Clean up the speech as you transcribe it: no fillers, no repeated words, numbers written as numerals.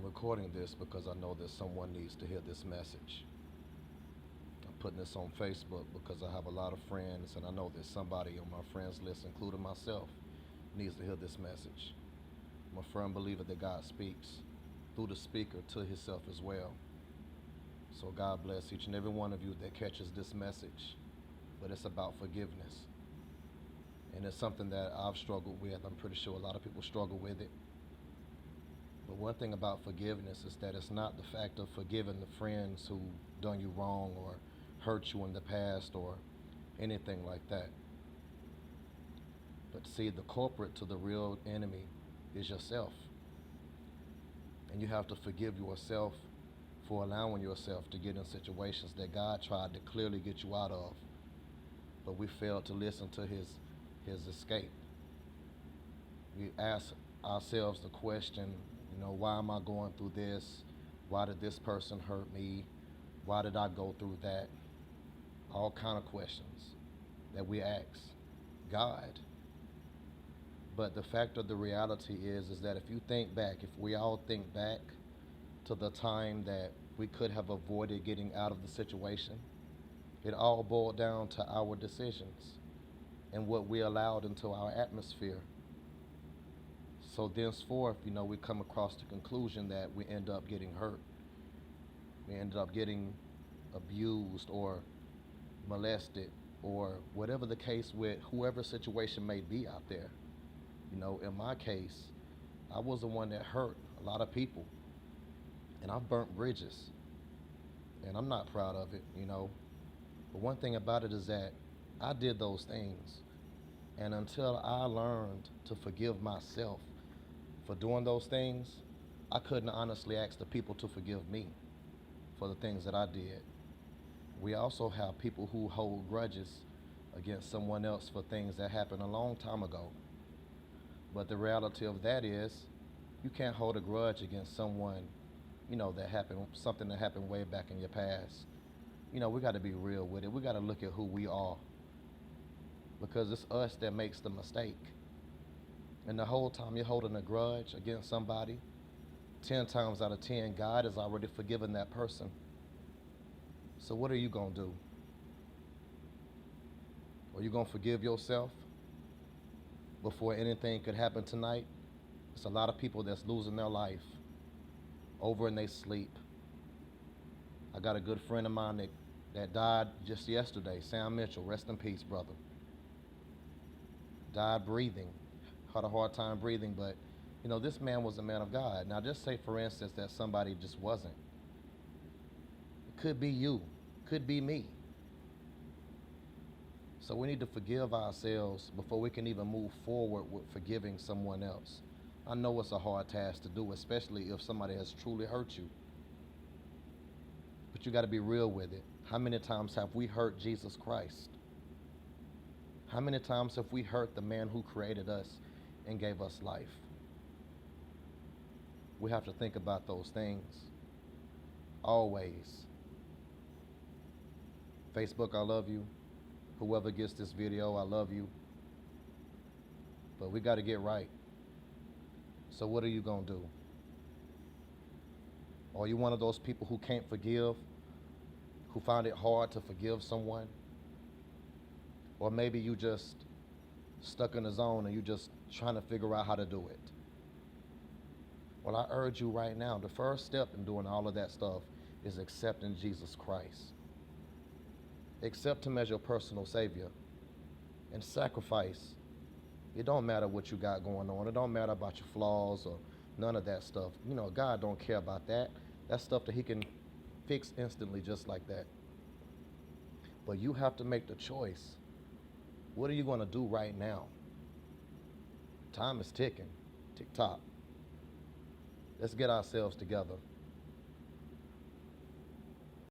recording this because I know that someone needs to hear this message. I'm putting this on Facebook because I have a lot of friends, and I know that somebody on my friends list, including myself, needs to hear this message. I'm a firm believer that God speaks through the speaker to himself as well. So God bless each and every one of you that catches this message. But it's about forgiveness. And it's something that I've struggled with. I'm pretty sure a lot of people struggle with it. But one thing about forgiveness is that it's not the fact of forgiving the friends who done you wrong or hurt you in the past or anything like that. But see, the culprit to the real enemy is yourself. And you have to forgive yourself for allowing yourself to get in situations that God tried to clearly get you out of. But we failed to listen to his escape. We ask ourselves the question, why am I going through this? Why did this person hurt me? Why did I go through that? All kind of questions that we ask God. But the fact of the reality is that if you think back, if we all think back to the time that we could have avoided getting out of the situation, it all boiled down to our decisions and what we allowed into our atmosphere. So thenceforth, we come across the conclusion that we end up getting hurt. We end up getting abused or molested or whatever the case with whoever situation may be out there. In my case, I was the one that hurt a lot of people. And I've burnt bridges. And I'm not proud of it, But one thing about it is that I did those things. And until I learned to forgive myself for doing those things, I couldn't honestly ask the people to forgive me for the things that I did. We also have people who hold grudges against someone else for things that happened a long time ago. But the reality of that is you can't hold a grudge against someone, that happened, something that happened way back in your past. We got to be real with it. We got to look at who we are, because it's us that makes the mistake. And the whole time you're holding a grudge against somebody, 10 times out of 10, God has already forgiven that person. So what are you going to do? Are you going to forgive yourself before anything could happen tonight? It's a lot of people that's losing their life over in their sleep. I got a good friend of mine that died just yesterday, Sam Mitchell. Rest in peace, brother. Died breathing. Had a hard time breathing, but this man was a man of God. Now just say, for instance, that somebody just wasn't. It could be you, could be me. So we need to forgive ourselves before we can even move forward with forgiving someone else. I know it's a hard task to do, especially if somebody has truly hurt you. But you got to be real with it. How many times have we hurt Jesus Christ? How many times have we hurt the man who created us and gave us life? We have to think about those things. Always. Facebook, I love you. Whoever gets this video, I love you. But we got to get right. So what are you going to do? Are you one of those people who can't forgive? Who find it hard to forgive someone? Or maybe you just stuck in the zone and you just trying to figure out how to do it. Well, I urge you right now, the first step in doing all of that stuff is accepting Jesus Christ. Accept Him as your personal Savior and sacrifice. It don't matter what you got going on. It don't matter about your flaws or none of that stuff. God don't care about that. That's stuff that He can fix instantly just like that. But you have to make the choice. What are you going to do right now? Time is ticking. Tick tock. Let's get ourselves together.